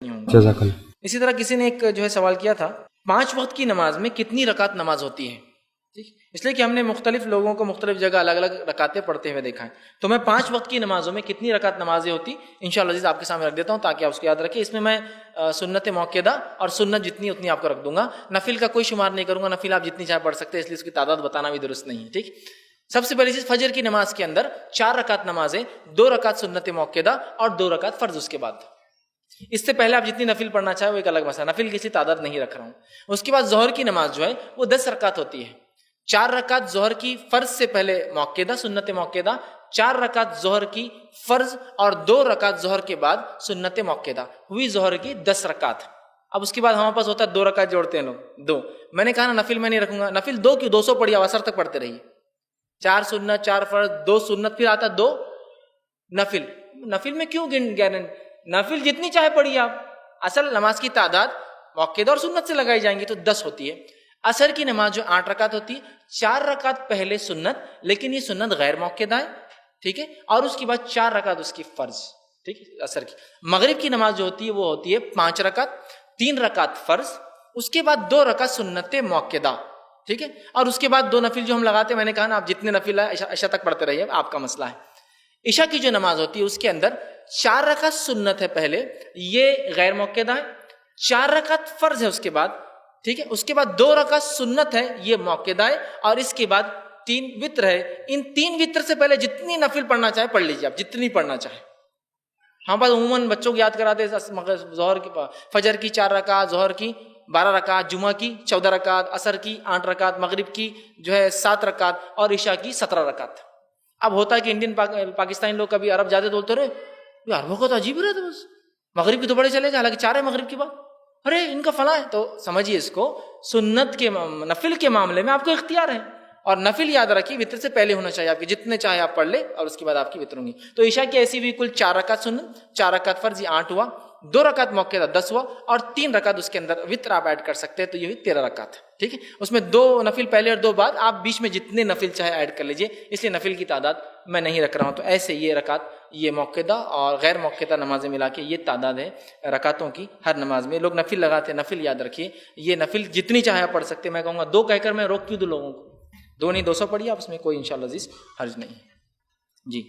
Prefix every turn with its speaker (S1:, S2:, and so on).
S1: جزاک اللہ۔
S2: اسی طرح کسی نے ایک جو ہے سوال کیا تھا 5 وقت کی نماز میں کتنی رکعت نماز ہوتی ہے؟ اس لیے کہ ہم نے مختلف لوگوں کو مختلف جگہ الگ الگ رکعتیں پڑھتے ہوئے دیکھا ہے، تو میں 5 وقت کی نمازوں میں کتنی رکعت نمازیں ہوتی انشاءاللہ عزیز آپ کے سامنے رکھ دیتا ہوں تاکہ آپ اس کو یاد رکھیں۔ اس میں میں سنت موقعہ اور سنت جتنی اتنی آپ کو رکھ دوں گا، نفل کا کوئی شمار نہیں کروں گا، نفل آپ جتنی چاہے پڑھ سکتے ہیں، اس لیے اس کی تعداد بتانا بھی درست نہیں ہے، ٹھیک۔ سب سے پہلی چیز فجر کی نماز کے اندر 4 رکعت نمازیں، 2 رکعت سنت موقعہ اور 2 رکعت فرض اس کے بعد۔ اس سے پہلے آپ جتنی نفل پڑھنا چاہے وہ ایک الگ مسئلہ، نفل کسی تعداد نہیں رکھ رہا ہوں۔ اس کے بعد ظہر کی نماز جو ہے وہ 10 رکعت ہوتی ہے، 4 رکعت ظہر کی فرض سے پہلے موقعہ سنت موقعہ، 4 رکعت ظہر کی فرض اور 2 رکعت ظہر کے بعد سنت موقعہ، ہوئی ظہر کی 10 رکعت۔ اب اس کے بعد ہمارے پاس ہوتا ہے 2 رکعت جوڑتے ہیں لوگ 2، میں نے کہا نا نفل میں نہیں رکھوں گا، نفل 2 کیوں، 200 پڑھیے عصر تک پڑھتے رہیے، 4 سنت 4 فرض 2 سنت، پھر آتا 2 نفل۔ نفل میں کیوں گارنٹ، نفل جتنی چاہے پڑھیے آپ، اصل نماز کی تعداد موقعہ اور سنت سے لگائی جائیں گی تو 10 ہوتی ہے۔ عصر کی نماز جو 8 رکعت ہوتی ہے، 4 رکعت پہلے سنت، لیکن یہ سنت غیر موقعہ ہے، ٹھیک ہے، اور اس کے بعد 4 رکعت اس کی فرض، ٹھیک ہے، عصر کی۔ مغرب کی نماز جو ہوتی ہے وہ ہوتی ہے 5 رکعت، 3 رکعت فرض، اس کے بعد 2 رکعت سنت موقعہ، ٹھیک ہے، اور اس کے بعد 2 نفل جو ہم لگاتے ہیں، میں نے کہا نا آپ جتنے نفل ہے عشاء تک پڑھتے رہیے، آپ کا مسئلہ ہے۔ عشاء کی جو نماز ہوتی ہے اس کے اندر 4 رکعت سنت ہے پہلے، یہ غیر موقعہ ہے، 4 رکعت فرض ہے اس کے بعد، ٹھیک ہے، اس کے بعد 2 رکعت سنت ہے، یہ موقعہ ہے، اور اس کے بعد 3 وتر ہے۔ ان 3 وتر سے پہلے جتنی نفل پڑھنا چاہے پڑھ لیجیے، آپ جتنی پڑھنا چاہے۔ ہم بس عموماً بچوں کو یاد کراتے ہیں ظہر کی، فجر کی 4 رکعت، ظہر کی 12 رکعت، جمعہ کی 14 رکعت، عصر کی 8 رکعت، مغرب کی جو ہے 7 رکعت اور عشاء کی 17 رکعت۔ اب ہوتا ہے کہ انڈین پاکستانی لوگ کبھی عرب جاتے بولتے رہے یہ عربوں کو تو عجیب رہتا، بس مغرب کی تو بڑے چلے گا، حالانکہ 4 ہے مغرب کی بات، ارے ان کا فلاں ہے، تو سمجھیے اس کو سنت کے نفل کے معاملے میں آپ کو اختیار ہے، اور نفل یاد رکھیے وتر سے پہلے ہونا چاہیے، آپ کے جتنے چاہے آپ پڑھ لیں اور اس کے بعد آپ کی وتر ہوں گی۔ تو عشاء کی ایسی بھی کل 4 رکعت سنت، 4 رکعت فرض، یہ 8 ہوا، 2 رکعت موقعہ 10 ہوا، اور 3 رکعت اس کے اندر وتر آپ ایڈ کر سکتے ہیں، تو یہ ہوئی 13 رکعت، ٹھیک ہے۔ اس میں 2 نفل پہلے اور 2 بعد، آپ بیچ میں جتنے نفل چاہے ایڈ کر لیجئے، اس لیے نفل کی تعداد میں نہیں رکھ رہا ہوں۔ تو ایسے یہ رکعت، یہ موقعہ اور غیر موقعہ نمازیں ملا کے یہ تعداد ہے رکعتوں کی ہر نماز میں۔ لوگ نفل لگاتے ہیں، نفل یاد رکھیے، یہ نفل جتنی چاہے آپ پڑھ سکتے ہیں، میں کہوں گا 2 کہہ کر میں روک کیوں دوں لوگوں کو، 2 نہیں 200 پڑھیے آپ، اس میں کوئی انشاءاللہ عزیز حرج نہیں ہے جی۔